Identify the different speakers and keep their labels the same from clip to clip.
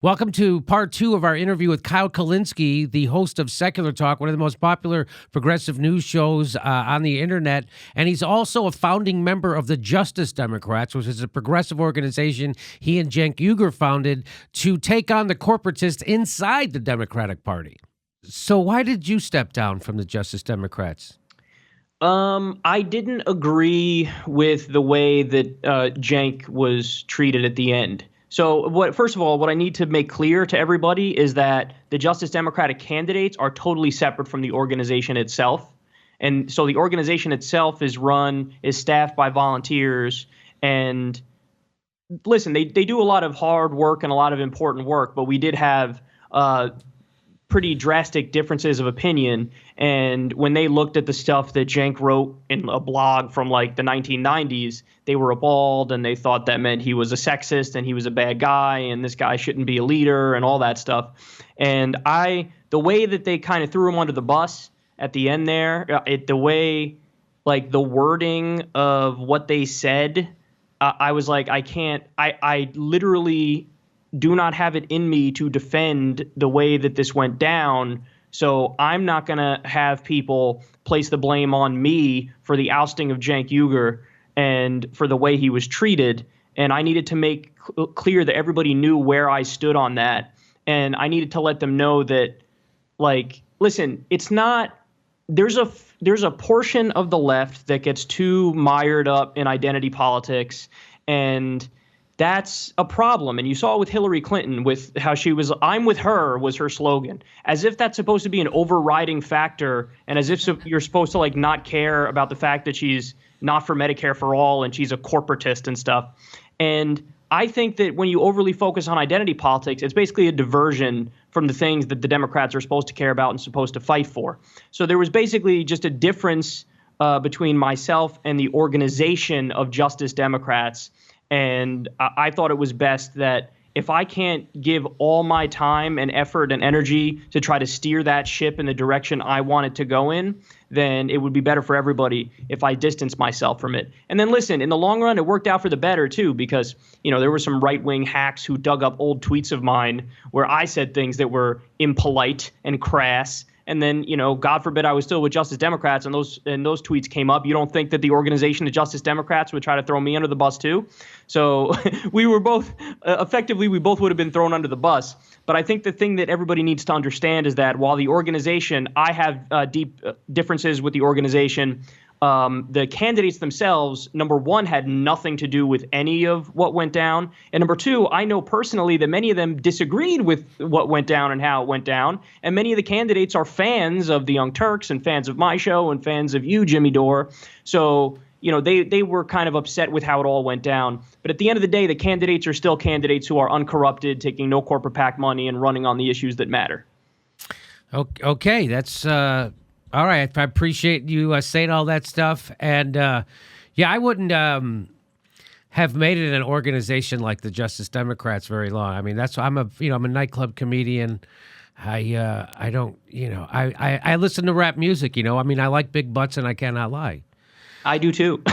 Speaker 1: Welcome to part 2 of our interview with Kyle Kulinski, the host of Secular Talk, one of the most popular progressive news shows on the internet. And he's also a founding member of the Justice Democrats, which is a progressive organization he and Cenk Uygur founded to take on the corporatists inside the Democratic Party. So why did you step down from the Justice Democrats?
Speaker 2: I didn't agree with the way that Cenk was treated at the end. So first of all, what I need to make clear to everybody is that the Justice Democratic candidates are totally separate from the organization itself. And so the organization itself is staffed by volunteers. And listen, they do a lot of hard work and a lot of important work, but we did have pretty drastic differences of opinion. And when they looked at the stuff that Cenk wrote in a blog from like the 1990s, they were appalled and they thought that meant he was a sexist and he was a bad guy and this guy shouldn't be a leader and all that stuff. And the way that they kind of threw him under the bus at the end there, the wording of what they said, I was like, I literally do not have it in me to defend the way that this went down. So I'm not going to have people place the blame on me for the ousting of Cenk Uygur and for the way he was treated. And I needed to make clear that everybody knew where I stood on that. And I needed to let them know that, like, listen, it's not there's a portion of the left that gets too mired up in identity politics, and that's a problem. And you saw it with Hillary Clinton with how she was, "I'm with her" was her slogan, as if that's supposed to be an overriding factor. And as if you're supposed to like not care about the fact that she's not for Medicare for all and she's a corporatist and stuff. And I think that when you overly focus on identity politics, it's basically a diversion from the things that the Democrats are supposed to care about and supposed to fight for. So there was basically just a difference between myself and the organization of Justice Democrats. And I thought it was best that if I can't give all my time and effort and energy to try to steer that ship in the direction I want it to go in, then it would be better for everybody if I distance myself from it. And then listen, in the long run, it worked out for the better, too, because, you know, there were some right-wing hacks who dug up old tweets of mine where I said things that were impolite and crass. And then, you know, God forbid I was still with Justice Democrats and those tweets came up. You don't think that the organization of Justice Democrats would try to throw me under the bus, too? So we were both effectively, we both would have been thrown under the bus. But I think the thing that everybody needs to understand is that while the organization, I have deep differences with the organization. The candidates themselves, number one, had nothing to do with any of what went down. And number two, I know personally that many of them disagreed with what went down and how it went down. And many of the candidates are fans of the Young Turks and fans of my show and fans of you, Jimmy Dore. So, you know, they were kind of upset with how it all went down. But at the end of the day, the candidates are still candidates who are uncorrupted, taking no corporate PAC money and running on the issues that matter.
Speaker 1: Okay, that's all right. I appreciate you saying all that stuff. And yeah, I wouldn't have made it an organization like the Justice Democrats very long. I mean, I'm a nightclub comedian. I don't, you know, I listen to rap music, you know. I mean, I like big butts and I cannot lie.
Speaker 2: I do too.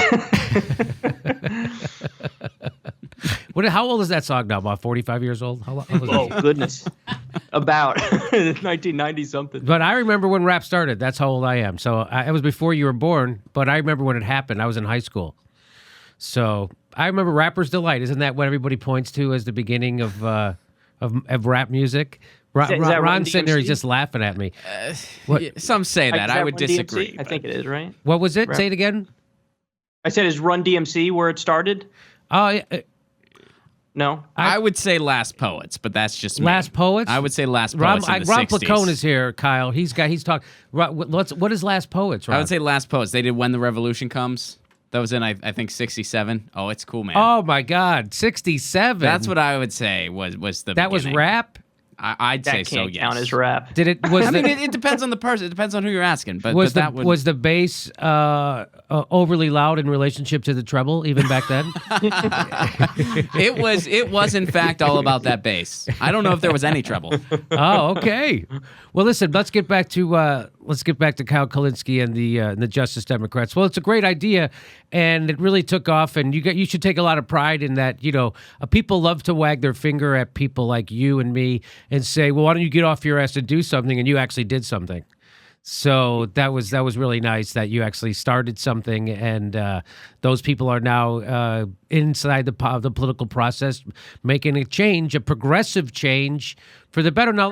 Speaker 1: How old is that song now? About 45 years old? How old is
Speaker 2: oh, goodness. About 1990 something.
Speaker 1: But I remember when rap started. That's how old I am. So it was before you were born, but I remember when it happened. I was in high school. So I remember Rapper's Delight. Isn't that what everybody points to as the beginning of rap music? Ron's sitting there, he's just laughing at me.
Speaker 3: Some say that. I would disagree.
Speaker 2: DMC? I think it is, right?
Speaker 1: What was it? Rap. Say it again.
Speaker 2: I said, is Run DMC where it started?
Speaker 1: Oh, yeah.
Speaker 3: No? I would say Last Poets, but that's just me.
Speaker 1: Last Poets?
Speaker 3: I would say Last Poets in the 60s.
Speaker 1: Ron Placone is here, Kyle. He's talking. What is Last Poets, Ron?
Speaker 3: I would say Last Poets. They did When the Revolution Comes. That was in, I think, 67. Oh, it's cool, man.
Speaker 1: Oh, my God. 67.
Speaker 3: That's what I would say was the
Speaker 1: That
Speaker 3: beginning.
Speaker 1: was rap?
Speaker 3: I'd say so, yes.
Speaker 2: That can't count as rap.
Speaker 1: Did it? Was
Speaker 3: I mean, it depends on the person. It depends on who you're asking. But
Speaker 1: was
Speaker 3: was
Speaker 1: the bass overly loud in relationship to the treble even back then?
Speaker 3: It was in fact all about that bass. I don't know if there was any treble.
Speaker 1: Oh, okay. Well, listen, let's get back to let's get back to Kyle Kulinski and the Justice Democrats. Well, it's a great idea, and it really took off. And you should take a lot of pride in that. People love to wag their finger at people like you and me and say, "Well, why don't you get off your ass and do something?" And you actually did something. So that was really nice that you actually started something, and those people are now inside the political process, making a change, a progressive change for the better. Now,